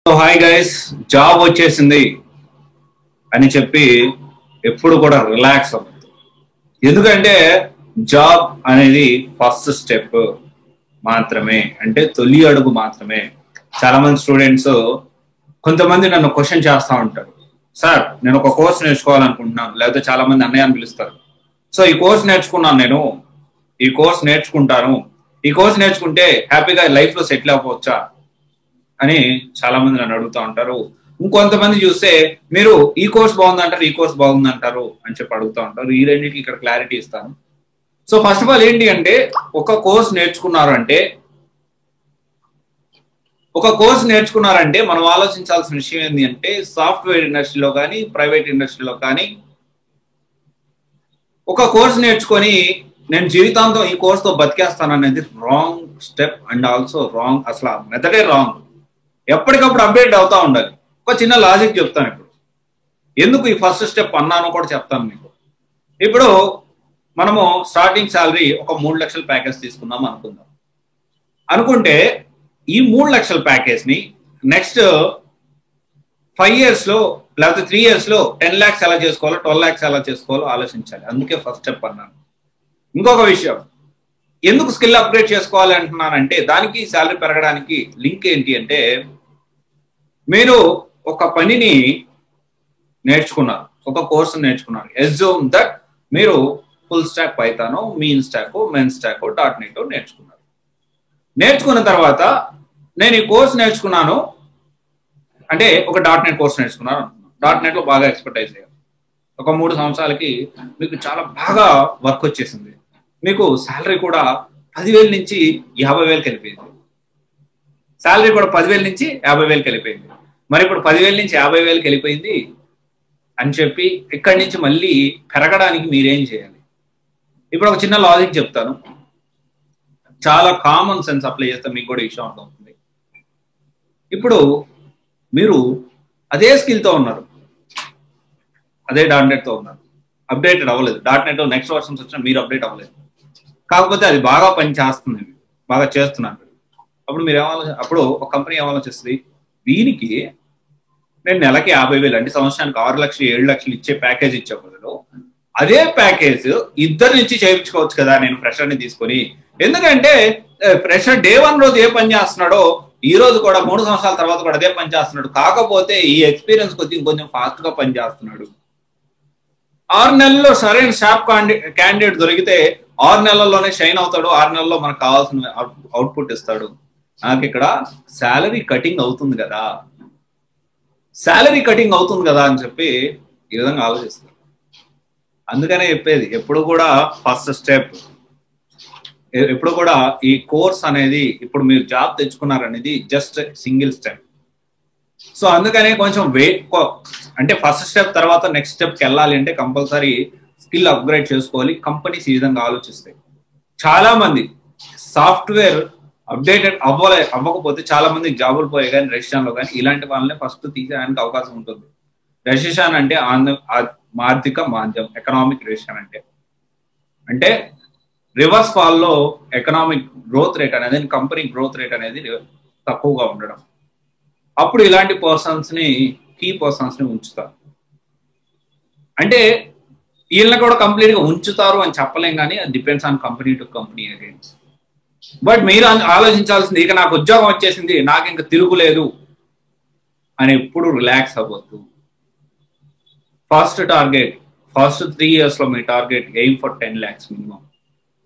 Hi guys, job వచ్చేసింది అని చెప్పి ఎప్పుడు కూడా రిలాక్స్ అవ్వద్దు. ఎందుకంటే జాబ్ అనేది ఫస్ట్ స్టెప్ మాత్రమే, అంటే తొలి అడుగు మాత్రమే. చాలా మంది స్టూడెంట్స్ కొంతమంది నన్ను క్వశ్చన్ చేస్తూ ఉంటారు, సార్ నేను ఒక కోర్స్ నేర్చుకోవాలనుకుంటున్నాను, లేకపోతే చాలా మంది అన్నయ్య అని పిలుస్తారు. సో ఈ కోర్స్ నేర్చుకున్నాను, నేను ఈ కోర్స్ నేర్చుకుంటాను, ఈ కోర్స్ నేర్చుకుంటే హ్యాపీగా లైఫ్ లో సెటిల్ అవ్వవచ్చా అని చాలా మంది నన్ను అడుగుతూ ఉంటారు. ఇంకొంతమంది చూస్తే మీరు ఈ కోర్స్ బాగుందంటారు, ఈ కోర్స్ బాగుందంటారు అని చెప్పి అడుగుతూ ఉంటారు. ఈ రెండింటికి ఇక్కడ క్లారిటీ ఇస్తాను. సో ఫస్ట్ ఆఫ్ ఆల్ ఏంటి అంటే, ఒక కోర్స్ నేర్చుకున్నారంటే మనం ఆలోచించాల్సిన విషయం ఏంటి అంటే, సాఫ్ట్వేర్ ఇండస్ట్రీలో కానీ ప్రైవేట్ ఇండస్ట్రీలో కానీ ఒక కోర్స్ నేర్చుకొని నేను జీవితాంతం ఈ కోర్స్తో బతికేస్తాను అనేది wrong step and also wrong, అసలు ఆ మెథడే రాంగ్. ఎప్పటికప్పుడు అప్డేట్ అవుతా ఉండాలి. ఒక చిన్న లాజిక్ చెప్తాను. ఇప్పుడు ఎందుకు ఈ ఫస్ట్ స్టెప్ అన్నానో కూడా చెప్తాను మీకు. ఇప్పుడు మనము స్టార్టింగ్ శాలరీ ఒక 3 లక్షల ప్యాకేజ్ తీసుకుందాం అనుకుంటే ఈ 3 లక్షల ప్యాకేజ్ని నెక్స్ట్ 5 years లో లేకపోతే 3 years లో 10 lakhs ఎలా చేసుకోవాలో 12 lakhs ఎలా చేసుకోవాలో ఆలోచించాలి. అందుకే ఫస్ట్ స్టెప్ అన్నాను. ఇంకొక విషయం, ఎందుకు స్కిల్ అప్గ్రేడ్ చేసుకోవాలి అంటున్నానంటే, దానికి శాలరీ పెరగడానికి లింక్ ఏంటి అంటే, మీరు ఒక పనిని నేర్చుకున్నారు, ఒక కోర్సు నేర్చుకున్నారు. అస్యూమ్ దట్ మీరు full stack Python, mean stock, men stock, .NET నేర్చుకున్నారు. నేర్చుకున్న తర్వాత నేను ఈ కోర్స్ నేర్చుకున్నాను అంటే ఒక .NET కోర్స్ నేర్చుకున్నాను. .NET లో బాగా ఎక్స్పర్టైజ్ అయ్యారు. ఒక 3 సంవత్సరాలకి మీకు చాలా బాగా వర్క్ వచ్చేసింది. మీకు శాలరీ కూడా 10,000 నుంచి 50,000కి వెళ్ళిపోయింది. శాలరీ కూడా 10,000 నుంచి 50,000కి వెళ్ళిపోయింది. మరి ఇప్పుడు 10,000 నుంచి 50,000కి వెళ్ళిపోయింది అని చెప్పి ఇక్కడి నుంచి మళ్ళీ పెరగడానికి మీరేం చేయాలి? ఇప్పుడు ఒక చిన్న లాజిక్ చెప్తాను, చాలా కామన్ సెన్స్ అప్లై చేస్తే మీకు కూడా విషయం అర్థమవుతుంది. ఇప్పుడు మీరు అదే స్కిల్తో ఉన్నారు, అదే .NETతో ఉన్నారు, అప్డేటెడ్ అవ్వలేదు. .NET నెక్స్ట్ వర్షన్స్ వచ్చినా మీరు అప్డేట్ అవ్వలేదు. కాకపోతే అది బాగా పని చేస్తుంది, బాగా చేస్తున్నారు. అప్పుడు మీరు అప్పుడు ఒక కంపెనీ ఏమాలోచిస్తుంది, దీనికి నేను నెలకి 50,000 అంటే సంవత్సరానికి 6 లక్షలు 7 లక్షలు ఇచ్చే ప్యాకేజ్ ఇచ్చే బదులు అదే ప్యాకేజ్ ఇద్దరి నుంచి చేయించుకోవచ్చు కదా నేను ఫ్రెషర్ని తీసుకొని. ఎందుకంటే ఫ్రెషర్ డే 1 రోజు ఏ పని చేస్తున్నాడో ఈ రోజు కూడా 3 సంవత్సరాల తర్వాత కూడా అదే పని చేస్తున్నాడు. కాకపోతే ఈ ఎక్స్పీరియన్స్ కొద్ది ఇంకొంచెం ఫాస్ట్ గా పని చేస్తున్నాడు. 6 నెలల్లో సరైన షార్ప్ క్యాండిడేట్ దొరికితే 6 నెలల్లోనే షైన్ అవుతాడు. 6 నెలల్లో మనకు కావాల్సిన అవుట్పుట్ ఇస్తాడు. నాకు ఇక్కడ శాలరీ కటింగ్ అవుతుంది కదా అని చెప్పి ఈ విధంగా ఆలోచిస్తారు. అందుకనే చెప్పేది, ఎప్పుడు కూడా ఫస్ట్ స్టెప్, ఎప్పుడు కూడా ఈ కోర్స్ అనేది, ఇప్పుడు మీరు జాబ్ తెచ్చుకున్నారనేది జస్ట్ సింగిల్ స్టెప్. సో అందుకనే కొంచెం వెయిట్, అంటే ఫస్ట్ స్టెప్ తర్వాత నెక్స్ట్ స్టెప్కి వెళ్ళాలి అంటే కంపల్సరీ స్కిల్ అప్గ్రేడ్ చేసుకోవాలి. కంపెనీస్ ఈ విధంగా ఆలోచిస్తాయి. చాలా మంది సాఫ్ట్వేర్ అప్డేటెడ్ అవ్వకపోతే చాలా మందికి జాబులు పోయాయి. కానీ రెసిషన్లో కానీ ఇలాంటి వాళ్ళని ఫస్ట్ తీసేయడానికి అవకాశం ఉంటుంది. రెసిషన్ అంటే ఆర్థిక మాంద్యం, ఎకనామిక్ రెసిషన్ అంటే రివర్స్ ఫాల్లో ఎకనామిక్ గ్రోత్ రేట్ అనేది, కంపెనీ గ్రోత్ రేట్ అనేది తక్కువగా ఉండడం. అప్పుడు ఇలాంటి కీ పర్సన్స్ ని ఉంచుతారు. అంటే వీళ్ళని కూడా కంప్లీట్ గా ఉంచుతారు అని చెప్పలేం, కానీ అది depends on company to company again. But మీరు ఆలోచించాల్సింది, ఇక నాకు ఉద్యోగం వచ్చేసింది, నాకు ఇంకా తిరుగులేదు అని ఎప్పుడు రిలాక్స్ అవ్వద్దు. ఫస్ట్ 3 years లో మీ target aim for 10 lakhs minimum.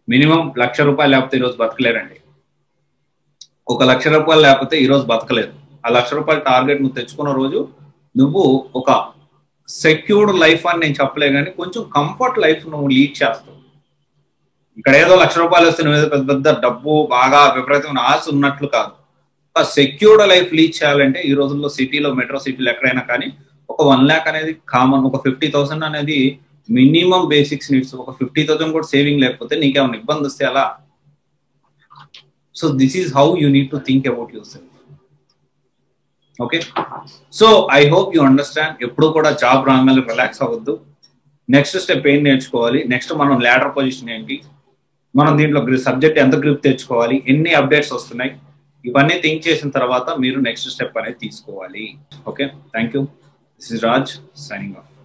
₹1,00,000 లేకపోతే ఈరోజు బతకలేరండి. ₹1,00,000 లేకపోతే ఈరోజు బతకలేదు. ఆ ₹1,00,000 టార్గెట్ నువ్వు తెచ్చుకున్న రోజు నువ్వు ఒక సెక్యూర్డ్ లైఫ్ అని నేను చెప్పలే, కానీ కొంచెం కంఫర్ట్ లైఫ్ నువ్వు లీడ్ చేస్తావు. ఇక్కడ ఏదో ₹1,00,000 వస్తే నువ్వు ఏదో పెద్ద డబ్బు బాగా విపరీతమైన ఆశ ఉన్నట్లు కాదు. ఒక సెక్యూర్డ్ లైఫ్ లీడ్ చేయాలంటే ఈ రోజుల్లో సిటీలో, మెట్రో సిటీలో ఎక్కడైనా కానీ ఒక 1 lakh అనేది కామన్. ఒక 50,000 అనేది మినిమం బేసిక్స్ నీడ్స్. ఒక 50,000 కూడా సేవింగ్ లేకపోతే నీకేమైనా ఇబ్బంది వస్తే అలా. So this is how you need to think about your self. Okay, so I hope you understand. ఎప్పుడు కూడా జాబ్ రాగానే రిలాక్స్ అవ్వద్దు. నెక్స్ట్ స్టెప్ ఏం నేర్చుకోవాలి, నెక్స్ట్ మనం ల్యాడర్ పొజిషన్ ఏంటి, మనం దీంట్లో సబ్జెక్ట్ ఎంత గ్రిప్ తెచ్చుకోవాలి, ఎన్ని అప్డేట్స్ వస్తున్నాయి, ఇవన్నీ థింక్ చేసిన తర్వాత మీరు నెక్స్ట్ స్టెప్ అనేది తీసుకోవాలి. Okay, thank you. This is Raj signing off.